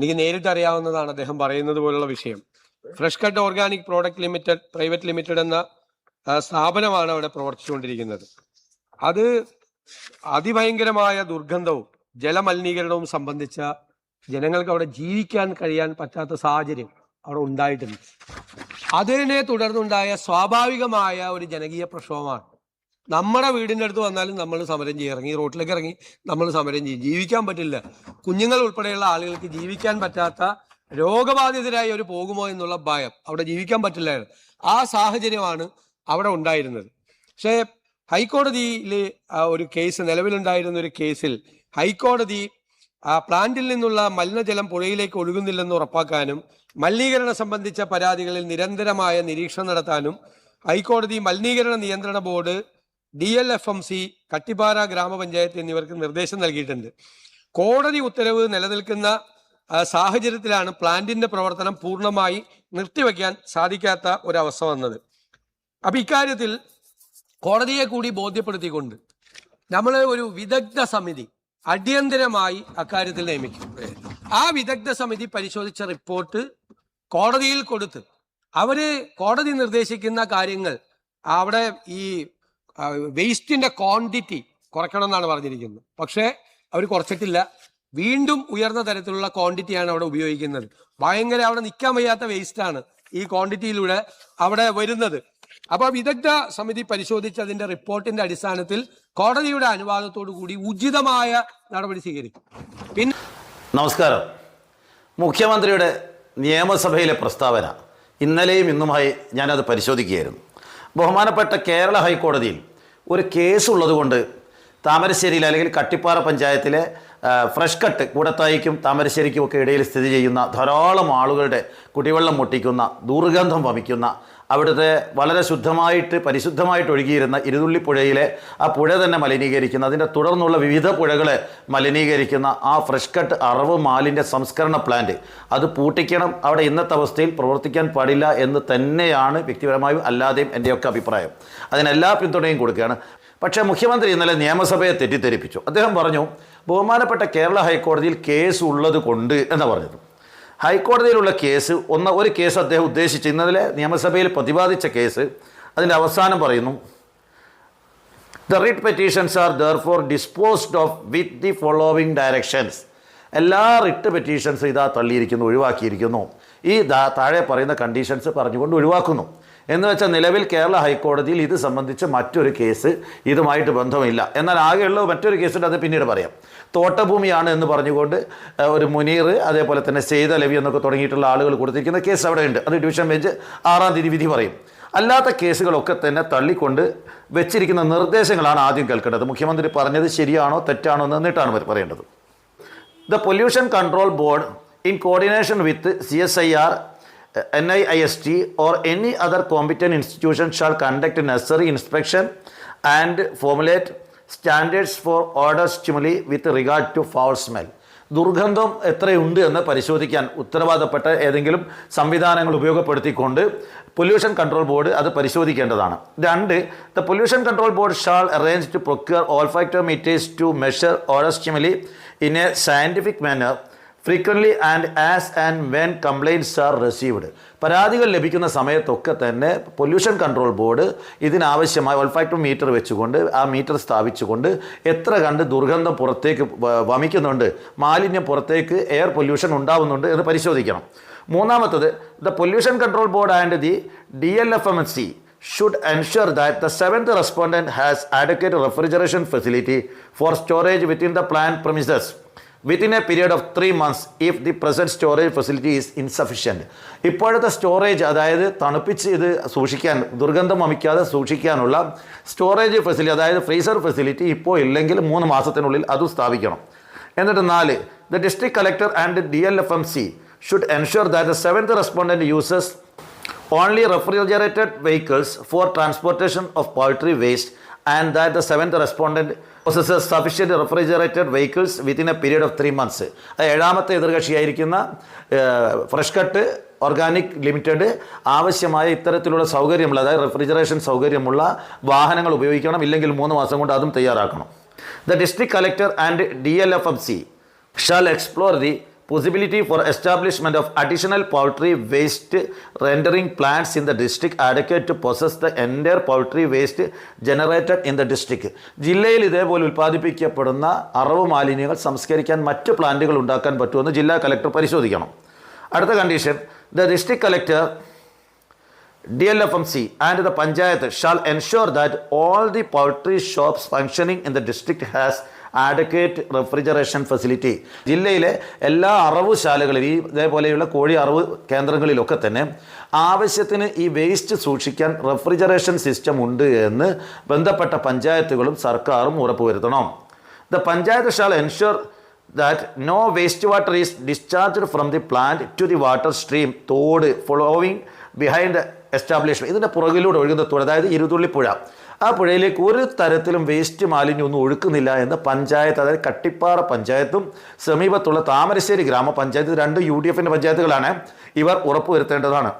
എനിക്ക് നേരിട്ട് അറിയാവുന്നതാണ് അദ്ദേഹം പറയുന്നത് പോലുള്ള വിഷയം. Fresh cut organic product limited private limited എന്ന സ്ഥാപനമാണ് അവിടെ പ്രവർത്തിച്ചുകൊണ്ടിരിക്കുന്നത്. അത് അതിഭയങ്കരമായ ദുർഗന്ധവും ജലമലിനീകരണവും സംബന്ധിച്ച ജനങ്ങൾക്ക് അവിടെ ജീവിക്കാൻ കഴിയാൻ പറ്റാത്ത സാഹചര്യം അവിടെ ഉണ്ടായിട്ടുണ്ട്. അതിനെ തുടർന്നുണ്ടായ സ്വാഭാവികമായ ഒരു ജനകീയ പ്രക്ഷോഭമാണ്. നമ്മുടെ വീടിൻ്റെ അടുത്ത് വന്നാലും നമ്മൾ സമരം ചെയ്യും, ഇറങ്ങി റോട്ടിലേക്ക് ഇറങ്ങി നമ്മൾ സമരം ചെയ്യും. ജീവിക്കാൻ പറ്റില്ല. കുഞ്ഞുങ്ങൾ ഉൾപ്പെടെയുള്ള ആളുകൾക്ക് ജീവിക്കാൻ പറ്റാത്ത രോഗബാധിതരായി അവർ പോകുമോ എന്നുള്ള ഭയം, അവിടെ ജീവിക്കാൻ പറ്റില്ലായിരുന്നു. ആ സാഹചര്യമാണ് അവിടെ ഉണ്ടായിരുന്നത്. പക്ഷേ ഹൈക്കോടതിയിൽ ഒരു കേസ് നിലവിലുണ്ടായിരുന്ന ഒരു കേസിൽ ഹൈക്കോടതി പ്ലാന്റിൽ നിന്നുള്ള മലിനജലം പുഴയിലേക്ക് ഒഴുകുന്നില്ലെന്ന് ഉറപ്പാക്കാനും മലിനീകരണം സംബന്ധിച്ച പരാതികളിൽ നിരന്തരമായ നിരീക്ഷണം നടത്താനും ഹൈക്കോടതി മലിനീകരണ നിയന്ത്രണ ബോർഡ്, DLFMC, കട്ടിപ്പാറ ഗ്രാമപഞ്ചായത്ത് എന്നിവർക്ക് നിർദ്ദേശം നൽകിയിട്ടുണ്ട്. കോടതി ഉത്തരവ് നിലനിൽക്കുന്ന സാഹചര്യത്തിലാണ് പ്ലാന്റിന്റെ പ്രവർത്തനം പൂർണ്ണമായി നിർത്തിവെക്കാൻ സാധിക്കാത്ത ഒരവസ്ഥ വന്നത്. അപ്പൊ ഇക്കാര്യത്തിൽ കോടതിയെ കൂടി ബോധ്യപ്പെടുത്തിക്കൊണ്ട് നമ്മൾ ഒരു വിദഗ്ധ സമിതി അടിയന്തരമായി അക്കാര്യത്തിൽ നിയമിക്കും. ആ വിദഗ്ധ സമിതി പരിശോധിച്ച റിപ്പോർട്ട് കോടതിയിൽ കൊടുത്ത് കോടതി നിർദ്ദേശിക്കുന്ന കാര്യങ്ങൾ, അവിടെ ഈ വേസ്റ്റിന്റെ ക്വാണ്ടിറ്റി കുറയ്ക്കണം എന്നാണ് പറഞ്ഞിരിക്കുന്നത്. പക്ഷേ അവർ കുറച്ചിട്ടില്ല. വീണ്ടും ഉയർന്ന തരത്തിലുള്ള ക്വാണ്ടിറ്റിയാണ് അവിടെ ഉപയോഗിക്കുന്നത്. ഭയങ്കര അവിടെ നിൽക്കാൻ വയ്യാത്ത വേസ്റ്റാണ് ഈ ക്വാണ്ടിറ്റിയിലൂടെ അവിടെ വരുന്നത്. അപ്പൊ വിദഗ്ധ സമിതി പരിശോധിച്ച് അതിന്റെ റിപ്പോർട്ടിന്റെ അടിസ്ഥാനത്തിൽ കോടതിയുടെ അനുവാദത്തോടു കൂടി ഉചിതമായ നടപടി സ്വീകരിക്കും. പിന്നെ നമസ്കാരം. മുഖ്യമന്ത്രിയുടെ നിയമസഭയിലെ പ്രസ്താവന ഇന്നലെയും ഇന്നുമായി ഞാനത് പരിശോധിക്കുകയായിരുന്നു. ബഹുമാനപ്പെട്ട കേരള ഹൈക്കോടതിയിൽ ഒരു കേസുള്ളതുകൊണ്ട് താമരശ്ശേരിയിൽ അല്ലെങ്കിൽ കട്ടിപ്പാറ പഞ്ചായത്തിലെ ഫ്രഷ് കട്ട് കൂടത്തായിക്കും താമരശ്ശേരിക്കും ഒക്കെ ഇടയിൽ സ്ഥിതി ചെയ്യുന്ന ധാരാളം ആളുകളുടെ കുടിവെള്ളം മുട്ടിക്കുന്ന, ദുർഗന്ധം വമിക്കുന്ന, അവിടുത്തെ വളരെ ശുദ്ധമായിട്ട് പരിശുദ്ധമായിട്ട് ഒഴുകിയിരുന്ന ഇരുതുള്ളിപ്പുഴയിലെ ആ പുഴ തന്നെ മലിനീകരിക്കുന്ന, അതിൻ്റെ തുടർന്നുള്ള വിവിധ പുഴകളെ മലിനീകരിക്കുന്ന ആ ഫ്രഷ് കട്ട് അറവ് മാലിന്യ സംസ്കരണ പ്ലാന്റ് അത് പൂട്ടിക്കണം. അവിടെ ഇന്നത്തെ അവസ്ഥയിൽ പ്രവർത്തിക്കാൻ പാടില്ല എന്ന് തന്നെയാണ് വ്യക്തിപരമായും അല്ലാതെയും എൻ്റെയൊക്കെ അഭിപ്രായം. അതിനെല്ലാ പിന്തുണയും കൊടുക്കുകയാണ്. പക്ഷേ മുഖ്യമന്ത്രി ഇന്നലെ നിയമസഭയെ തെറ്റിദ്ധരിപ്പിച്ചു. അദ്ദേഹം പറഞ്ഞു ബഹുമാനപ്പെട്ട കേരള ഹൈക്കോടതിയിൽ കേസ് ഉള്ളത് കൊണ്ട് എന്ന് പറഞ്ഞത്. ഹൈക്കോടതിയിലുള്ള കേസ് ഒരു കേസ് അദ്ദേഹം ഉദ്ദേശിച്ച് ഇന്നലെ നിയമസഭയിൽ പ്രതിപാദിച്ച കേസ്, അതിൻ്റെ അവസാനം പറയുന്നു, the writ petitions are therefore disposed of with the following directions. എല്ലാ റിട്ട് പെറ്റീഷൻസ് ഇതാ തള്ളിയിരിക്കുന്നു, ഒഴിവാക്കിയിരിക്കുന്നു. ഈ താഴെ പറയുന്ന കണ്ടീഷൻസ് പറഞ്ഞുകൊണ്ട് ഒഴിവാക്കുന്നു. എന്ന് വെച്ചാൽ നിലവിൽ കേരള ഹൈക്കോടതിയിൽ ഇത് സംബന്ധിച്ച് മറ്റൊരു കേസ് ഇതുമായിട്ട് ബന്ധമില്ല. എന്നാൽ ആകെയുള്ള മറ്റൊരു കേസുണ്ട്, അത് പിന്നീട് പറയാം. തോട്ടഭൂമിയാണ് എന്ന് പറഞ്ഞുകൊണ്ട് ഒരു മുനീർ, അതേപോലെ തന്നെ സെയ്ദ് അലവി എന്നൊക്കെ തുടങ്ങിയിട്ടുള്ള ആളുകൾ കൊടുത്തിരിക്കുന്ന കേസ് അവിടെ ഉണ്ട്. അത് ഡിവിഷൻ ബെഞ്ച് 6-ാം തീയതി വിധി പറയും. അല്ലാത്ത കേസുകളൊക്കെ തന്നെ തള്ളിക്കൊണ്ട് വെച്ചിരിക്കുന്ന നിർദ്ദേശങ്ങളാണ് ആദ്യം കേൾക്കേണ്ടത്. മുഖ്യമന്ത്രി പറഞ്ഞത് ശരിയാണോ തെറ്റാണോ എന്ന് എന്നിട്ടാണ് പറയേണ്ടത്. The pollution control board in coordination with CSIR, NIST or any other competent institution shall conduct necessary inspection and formulate standards for odor stimuli with regard to foul smell. ദുർഗന്ധം എത്രയുണ്ട് എന്ന് പരിശോധിക്കാൻ ഉത്തരവാദപ്പെട്ട ഏതെങ്കിലും സംവിധാനങ്ങൾ ഉപയോഗപ്പെടുത്തിക്കൊണ്ട് പൊല്യൂഷൻ കൺട്രോൾ ബോർഡ് അത് പരിശോധിക്കേണ്ടതാണ്. 2, the pollution control board shall arrange to procure olfactometers to measure odour stimuli in a scientific manner frequently and as and when complaints are received. പരാതികൾ ലഭിക്കുന്ന സമയത്തൊക്കെ തന്നെ പൊല്യൂഷൻ കൺട്രോൾ ബോർഡ് ഇതിനാവശ്യമായ ഓൾഫാക്ടോമീറ്റർ വെച്ചുകൊണ്ട് ആ metre സ്ഥാപിച്ചുകൊണ്ട് എത്ര കണ്ട് ദുർഗന്ധം പുറത്തേക്ക് വമിക്കുന്നുണ്ട്, മാലിന്യം പുറത്തേക്ക് എയർ പൊല്യൂഷൻ ഉണ്ടാവുന്നുണ്ട് എന്ന് പരിശോധിക്കണം. 3-ാമത്തത്, the pollution control board and the DLFMC should ensure that the 7th respondent has adequate refrigeration facility for storage within the plant premises within a period of 3 months if the present storage facility is insufficient. ഇപ്പോഴത്തെ storage, അതായത് തണുപ്പിച്ച് ഇത് സൂക്ഷിക്കാൻ, ദുർഗന്ധം വമിക്കാതെ സൂക്ഷിക്കാനുള്ള storage facility, അതായത് freezer facility ഇപ്പോൾ ഇല്ലെങ്കിൽ 3 മാസത്തിനുള്ളിൽ അതും സ്ഥാപിക്കണം. എന്നിട്ട് 4, the district collector and DLFMC should ensure that the 7th respondent uses only refrigerated vehicles for transportation of poultry waste and that the 7th respondent possesses sufficient refrigerated vehicles within a period of 3 months. 7-ാമത്തെ എതിർകക്ഷിയായിരിക്കുന്ന fresh cut organic limited ആവശ്യമായ ഇത്തരത്തിലുള്ള സൗകര്യമുള്ള, അതായത് refrigeration സൗകര്യമുള്ള വാഹനങ്ങൾ ഉപയോഗിക്കണം, ഇല്ലെങ്കിൽ 3 മാസം കൊണ്ട് അതും തയ്യാറാക്കണം. The district collector and DLFMC shall explore the possibility for establishment of additional poultry waste rendering plants in the district adequate to process the entire poultry waste generated in the district. ജില്ലയിൽ ഇതേപോലെ ഉൽപ്പാദിപ്പിക്കപ്പെടുന്ന അറവ് മാലിന്യങ്ങൾ സംസ്കരിക്കാൻ മറ്റ് പ്ലാന്റുകൾ ഉണ്ടാക്കാൻ പറ്റുമെന്ന് ജില്ലാ collector പരിശോധിക്കണം. അടുത്ത condition, the district collector, DLFMC and the Panchayat shall ensure that all the poultry shops functioning in the district has adequate refrigeration facility. ജില്ലയിലെ എല്ലാ അറവുശാലകളിലും ഇതേപോലെയുള്ള കോഴി അറവ് കേന്ദ്രങ്ങളിലൊക്കെ തന്നെ ആവശ്യത്തിന് ഈ വേസ്റ്റ് സൂക്ഷിക്കാൻ റെഫ്രിജറേഷൻ സിസ്റ്റം ഉണ്ട് എന്ന് ബന്ധപ്പെട്ട പഞ്ചായത്തുകളും സർക്കാരും ഉറപ്പുവരുത്തണം. The Panchayat shall ensure that no wastewater is discharged from the plant to the water stream, തോട്, following behind എസ്റ്റാബ്ലിഷ്മെൻറ്റ്, ഇതിൻ്റെ പുറകിലൂടെ ഒഴുകുന്ന തുഴ, അതായത് ഇരുതുള്ളിപ്പുഴ, ആ പുഴയിലേക്ക് ഒരു തരത്തിലും വേസ്റ്റ് മാലിന്യം ഒന്നും ഒഴുക്കുന്നില്ല എന്ന് പഞ്ചായത്ത്, അതായത് കട്ടിപ്പാറ പഞ്ചായത്തും സമീപത്തുള്ള താമരശ്ശേരി ഗ്രാമപഞ്ചായത്ത്, രണ്ട് UDF പഞ്ചായത്തുകളാണ്, ഇവർ ഉറപ്പുവരുത്തേണ്ടതാണ്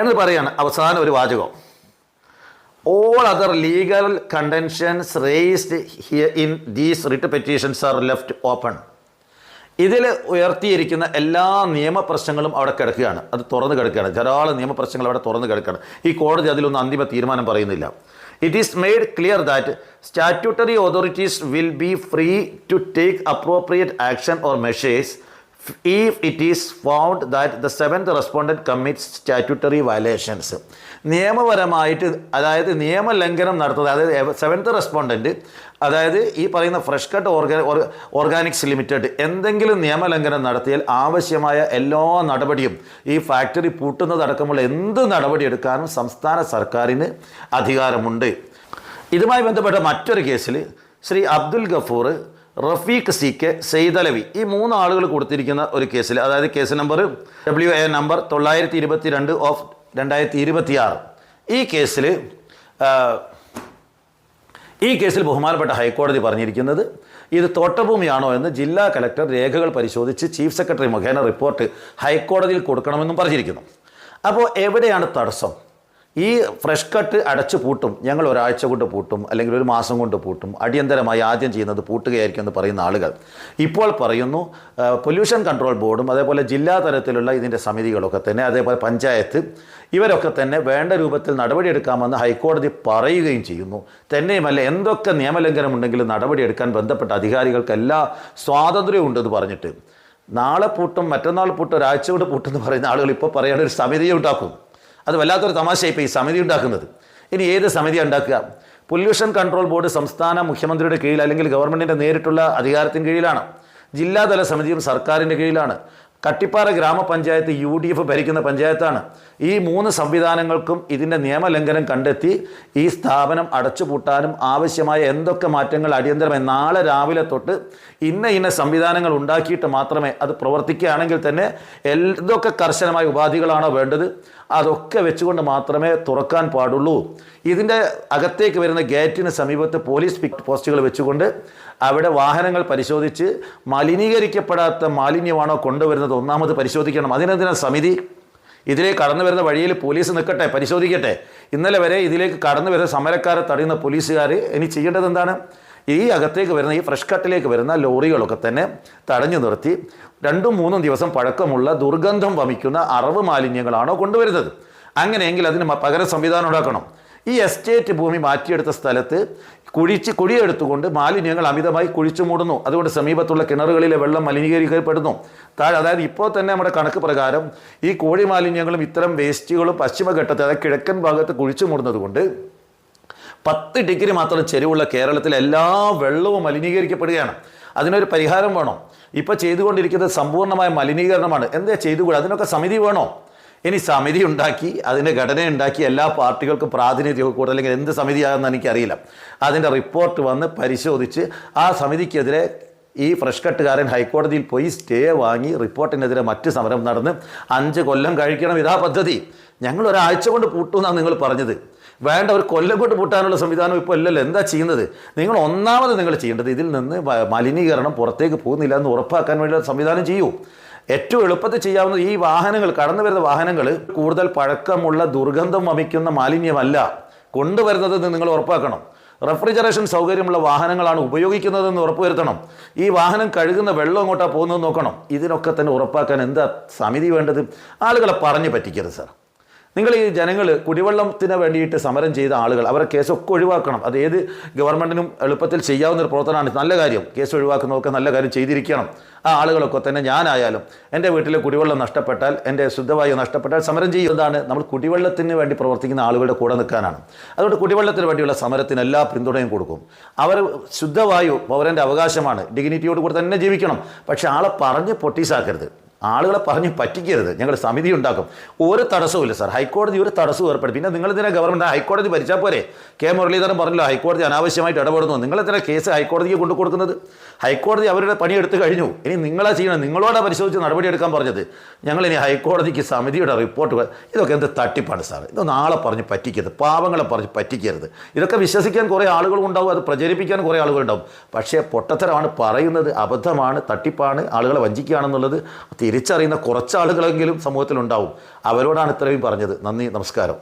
എന്ന് പറയാണ്. അവസാനം ഒരു വാചകം, all other legal contentions raised here in these writ petitions are left open. ഇതിൽ ഉയർത്തിയിരിക്കുന്ന എല്ലാ നിയമപ്രശ്നങ്ങളും അവിടെ കിടക്കുകയാണ്, അത് തുറന്നു കിടക്കുകയാണ്. ധാരാളം നിയമപ്രശ്നങ്ങൾ അവിടെ തുറന്നു കിടക്കുകയാണ്. ഈ കോടതി അതിലൊന്നും അന്തിമ തീരുമാനം പറയുന്നില്ല. It is made clear that statutory authorities will be free to take appropriate action or measures if it is found that the seventh respondent commits statutory violations. നിയമപരമായിട്ട്, അതായത് നിയമലംഘനം നടത്തുന്നത്, അതായത് സെവൻത്ത് റെസ്പോണ്ടൻറ്റ്, അതായത് ഈ പറയുന്ന ഫ്രഷ് കട്ട് ഓർഗാനിക്സ് ലിമിറ്റഡ് എന്തെങ്കിലും നിയമലംഘനം നടത്തിയാൽ ആവശ്യമായ എല്ലാ നടപടിയും, ഈ ഫാക്ടറി പൂട്ടുന്നതടക്കമുള്ള എന്ത് നടപടി എടുക്കാനും സംസ്ഥാന സർക്കാരിന് അധികാരമുണ്ട്. ഇതുമായി ബന്ധപ്പെട്ട മറ്റൊരു കേസിൽ ശ്രീ അബ്ദുൽ ഗഫൂർ, റഫീഖ് CK, സെയ്ദലവി, ഈ 3 ആളുകൾ കൊടുത്തിരിക്കുന്ന ഒരു കേസിൽ, അതായത് കേസ് നമ്പർ WA നമ്പർ 922/2026, ഈ കേസിൽ ബഹുമാനപ്പെട്ട ഹൈക്കോടതി പറഞ്ഞിരിക്കുന്നത് ഇത് തോട്ടഭൂമിയാണോ എന്ന് ജില്ലാ കലക്ടർ രേഖകൾ പരിശോധിച്ച് ചീഫ് സെക്രട്ടറി മുഖേന റിപ്പോർട്ട് ഹൈക്കോടതിയിൽ കൊടുക്കണമെന്നും പറഞ്ഞിരിക്കുന്നു. അപ്പോൾ എവിടെയാണ് തടസ്സം? ഈ ഫ്രഷ് കട്ട് അടച്ചു പൂട്ടും, ഞങ്ങൾ ഒരാഴ്ച കൊണ്ട് പൂട്ടും, അല്ലെങ്കിൽ ഒരു മാസം കൊണ്ട് പൂട്ടും, അടിയന്തരമായി ആദ്യം ചെയ്യുന്നത് പൂട്ടുകയായിരിക്കും എന്ന് പറയുന്ന ആളുകൾ ഇപ്പോൾ പറയുന്നു പൊല്യൂഷൻ കൺട്രോൾ ബോർഡും അതേപോലെ ജില്ലാ തലത്തിലുള്ള ഇതിൻ്റെ സമിതികളൊക്കെ തന്നെ, അതേപോലെ പഞ്ചായത്ത്, ഇവരൊക്കെ തന്നെ വേണ്ട രൂപത്തിൽ നടപടിയെടുക്കാമെന്ന് ഹൈക്കോടതി പറയുകയും ചെയ്യുന്നു. തന്നെയുമല്ല, എന്തൊക്കെ നിയമലംഘനമുണ്ടെങ്കിലും നടപടിയെടുക്കാൻ ബന്ധപ്പെട്ട അധികാരികൾക്ക് എല്ലാ സ്വാതന്ത്ര്യവും ഉണ്ടെന്ന് പറഞ്ഞിട്ട് നാളെ പൂട്ടും, മറ്റന്നാൾ പൂട്ടും, ഒരാഴ്ച കൊണ്ട് പൂട്ടെന്ന് പറയുന്ന ആളുകൾ ഇപ്പോൾ പറയേണ്ട ഒരു സമിതിയെ ഉണ്ടാക്കും. അത് വല്ലാത്തൊരു തമാശയായി ഇപ്പോൾ ഈ സമിതി ഉണ്ടാക്കുന്നത്. ഇനി ഏത് സമിതി ഉണ്ടാക്കുക? പൊല്യൂഷൻ കൺട്രോൾ ബോർഡ് സംസ്ഥാന മുഖ്യമന്ത്രിയുടെ കീഴിൽ അല്ലെങ്കിൽ ഗവൺമെൻറ്റിൻ്റെ നേരിട്ടുള്ള അധികാരത്തിന് കീഴിലാണ്. ജില്ലാതല സമിതിയും സർക്കാരിൻ്റെ കീഴിലാണ്. കട്ടിപ്പാറ ഗ്രാമപഞ്ചായത്ത് UDF ഭരിക്കുന്ന പഞ്ചായത്താണ്. ഈ 3 സംവിധാനങ്ങൾക്കും ഇതിൻ്റെ നിയമലംഘനം കണ്ടെത്തി ഈ സ്ഥാപനം അടച്ചുപൂട്ടാനും ആവശ്യമായ എന്തൊക്കെ മാറ്റങ്ങൾ അടിയന്തരമായി നാളെ രാവിലെ തൊട്ട് ഇന്ന സംവിധാനങ്ങൾ ഉണ്ടാക്കിയിട്ട് മാത്രമേ അത് പ്രവർത്തിക്കുകയാണെങ്കിൽ തന്നെ എന്തൊക്കെ കർശനമായ ഉപാധികളാണോ വേണ്ടത് അതൊക്കെ വെച്ചുകൊണ്ട് മാത്രമേ തുറക്കാൻ പാടുള്ളൂ. ഇതിൻ്റെ അകത്തേക്ക് വരുന്ന ഗേറ്റിന് സമീപത്ത് പോലീസ് പോസ്റ്റുകൾ വെച്ചുകൊണ്ട് അവിടെ വാഹനങ്ങൾ പരിശോധിച്ച് മലിനീകരിക്കപ്പെടാത്ത മാലിന്യമാണോ കൊണ്ടുവരുന്നത് ഒന്നാമത് പരിശോധിക്കണം. അതിനെന്തിനാണ് സമിതി? ഇതിലേക്ക് കടന്നു വരുന്ന വഴിയിൽ പോലീസ് നിൽക്കട്ടെ, പരിശോധിക്കട്ടെ. ഇന്നലെ വരെ ഇതിലേക്ക് കടന്നു വരുന്ന സമരക്കാരെ തടയുന്ന പോലീസുകാർ ഇനി ചെയ്യേണ്ടത് എന്താണ്? ഈ അകത്തേക്ക് വരുന്ന, ഈ ഫ്രഷ് കട്ടിലേക്ക് വരുന്ന ലോറികളൊക്കെ തന്നെ തടഞ്ഞു നിർത്തി 2-3 ദിവസം പഴക്കമുള്ള ദുർഗന്ധം വമിക്കുന്ന അറവ് മാലിന്യങ്ങളാണോ കൊണ്ടുവരുന്നത്? അങ്ങനെയെങ്കിൽ അതിന് പകരം സംവിധാനം ഉണ്ടാക്കണം. ഈ എസ്റ്റേറ്റ് ഭൂമി മാറ്റിയെടുത്ത സ്ഥലത്ത് കുഴിയെടുത്തുകൊണ്ട് മാലിന്യങ്ങൾ അമിതമായി കുഴിച്ചു മൂടുന്നു. അതുകൊണ്ട് സമീപത്തുള്ള കിണറുകളിലെ വെള്ളം മലിനീകരിക്കപ്പെടുന്നു. അതായത് ഇപ്പോൾ തന്നെ നമ്മുടെ കണക്ക് പ്രകാരം ഈ കോഴി മാലിന്യങ്ങളും ഇത്തരം വേസ്റ്റുകളും പശ്ചിമഘട്ടത്തിൽ, അതായത് കിഴക്കൻ ഭാഗത്ത് കുഴിച്ചു മൂടുന്നത് കൊണ്ട് 10 ഡിഗ്രി മാത്രം ചെരിവുള്ള കേരളത്തിലെ എല്ലാ വെള്ളവും മലിനീകരിക്കപ്പെടുകയാണ്. അതിനൊരു പരിഹാരം വേണം. ഇപ്പോൾ ചെയ്തുകൊണ്ടിരിക്കുന്നത് സമ്പൂർണ്ണമായ മലിനീകരണമാണ്. എന്താ ചെയ്തുകൂടാ? അതിനൊക്കെ സമിതി വേണോ? ഇനി സമിതി ഉണ്ടാക്കി, അതിൻ്റെ ഘടന ഉണ്ടാക്കി, എല്ലാ പാർട്ടികൾക്കും പ്രാതിനിധ്യമൊക്കെ കൂടുതൽ, അല്ലെങ്കിൽ എന്ത് സമിതിയാണെന്ന് എനിക്കറിയില്ല. അതിൻ്റെ റിപ്പോർട്ട് വന്ന് പരിശോധിച്ച് ആ സമിതിക്കെതിരെ ഈ ഫ്രഷ് കട്ടുകാരൻ ഹൈക്കോടതിയിൽ പോയി സ്റ്റേ വാങ്ങി റിപ്പോർട്ടിനെതിരെ മറ്റ് സമരം നടന്ന് 5 കൊല്ലം കഴിക്കണം. ഇതാ പദ്ധതി. ഞങ്ങൾ ഒരാഴ്ച കൊണ്ട് പൂട്ടുമെന്നാണ് നിങ്ങൾ പറഞ്ഞത്. വേണ്ട, ഒരു കൊല്ലം കൊണ്ട് പൂട്ടാനുള്ള സംവിധാനം ഇപ്പോൾ ഇല്ലല്ലോ. എന്താ ചെയ്യുന്നത്? നിങ്ങൾ ചെയ്യേണ്ടത് ഇതിൽ നിന്ന് മലിനീകരണം പുറത്തേക്ക് പോകുന്നില്ല എന്ന് ഉറപ്പാക്കാൻ വേണ്ടിയുള്ള സംവിധാനം ചെയ്യൂ. ഏറ്റവും എളുപ്പത്തിൽ ചെയ്യാവുന്നത് ഈ വാഹനങ്ങൾ, കടന്നു വരുന്ന വാഹനങ്ങൾ കൂടുതൽ പഴക്കമുള്ള ദുർഗന്ധം വമിക്കുന്ന മാലിന്യമല്ല കൊണ്ടുവരുന്നത് നിങ്ങൾ ഉറപ്പാക്കണം. റെഫ്രിജറേഷൻ സൗകര്യമുള്ള വാഹനങ്ങളാണ് ഉപയോഗിക്കുന്നതെന്ന് ഉറപ്പുവരുത്തണം. ഈ വാഹനം കഴുകുന്ന വെള്ളം എങ്ങോട്ടാണ് പോകുന്നതെന്ന് നോക്കണം. ഇതിനൊക്കെ തന്നെ ഉറപ്പാക്കാൻ എന്താ സമിതി വേണ്ടത്? ആളുകളെ പറഞ്ഞു പറ്റിക്കരുത് സാർ. നിങ്ങൾ ഈ ജനങ്ങൾ കുടിവെള്ളത്തിന് വേണ്ടിയിട്ട് സമരം ചെയ്ത ആളുകൾ അവരുടെ കേസൊക്കെ ഒഴിവാക്കണം. അത് ഏത് ഗവൺമെൻറ്റിനും എളുപ്പത്തിൽ ചെയ്യാവുന്ന ഒരു പ്രവർത്തനമാണ്. നല്ല കാര്യം, കേസ് ഒഴിവാക്കുന്നതൊക്കെ നല്ല കാര്യം ചെയ്തിരിക്കണം. ആ ആളുകളൊക്കെ തന്നെ ഞാനായാലും എൻ്റെ വീട്ടിലെ കുടിവെള്ളം നഷ്ടപ്പെട്ടാൽ, എൻ്റെ ശുദ്ധവായു നഷ്ടപ്പെട്ടാൽ സമരം ചെയ്യുന്നതാണ്. നമ്മൾ കുടിവെള്ളത്തിന് വേണ്ടി പ്രവർത്തിക്കുന്ന ആളുകളുടെ കൂടെ നിൽക്കാനാണ്. അതുകൊണ്ട് കുടിവെള്ളത്തിന് വേണ്ടിയുള്ള സമരത്തിന് എല്ലാ പിന്തുണയും കൊടുക്കും. അവർ ശുദ്ധവായു പൗരൻ്റെ അവകാശമാണ്, ഡിഗ്നിറ്റിയോട് കൂടി തന്നെ ജീവിക്കണം. പക്ഷേ ആളെ പറഞ്ഞ് പൊട്ടീസാക്കരുത്, ആളുകളെ പറഞ്ഞ് പറ്റിക്കരുത്. ഞങ്ങൾ സമിതി ഉണ്ടാക്കും. ഒരു തടസ്സവും ഇല്ല സാർ. ഹൈക്കോടതി ഒരു തടസ്സവും ഏർപ്പെടും. പിന്നെ നിങ്ങളിതിനെ ഗവൺമെൻറ് ഹൈക്കോടതി ഭരിച്ചാൽ പോരെ? കെ മുരളീധരൻ പറഞ്ഞല്ലോ ഹൈക്കോടതി അനാവശ്യമായിട്ട് ഇടപെടുന്നു. നിങ്ങളെന്തിനാ കേസ് ഹൈക്കോടതിക്ക് കൊണ്ടു കൊടുക്കുന്നത്? ഹൈക്കോടതി അവരുടെ പണിയെടുത്ത് കഴിഞ്ഞു. ഇനി നിങ്ങളാ ചെയ്യണം. നിങ്ങളോടാ പരിശോധിച്ച് നടപടിയെടുക്കാൻ പറഞ്ഞത്. ഞങ്ങളിനി ഹൈക്കോടതിക്ക് സമിതിയുടെ റിപ്പോർട്ട്. ഇതൊക്കെ എന്ത് തട്ടിപ്പാണ് സാർ. ഇതൊന്നും ആളെ പറഞ്ഞ് പറ്റിക്കരുത്, പാവങ്ങളെ പറഞ്ഞ് പറ്റിക്കരുത്. ഇതൊക്കെ വിശ്വസിക്കാൻ കുറേ ആളുകളുണ്ടാവും, അത് പ്രചരിപ്പിക്കാൻ കുറേ ആളുകളുണ്ടാവും. പക്ഷേ പൊട്ടത്തരമാണ് പറയുന്നത്, അബദ്ധമാണ്, തട്ടിപ്പാണ്, ആളുകളെ വഞ്ചിക്കുകയാണെന്നുള്ളത് തിരിച്ചറിയുന്ന കുറച്ച് ആളുകളെങ്കിലും സമൂഹത്തിലുണ്ടാവും. അവരോടാണ് ഇത്രയും പറഞ്ഞത്. നന്ദി, നമസ്കാരം.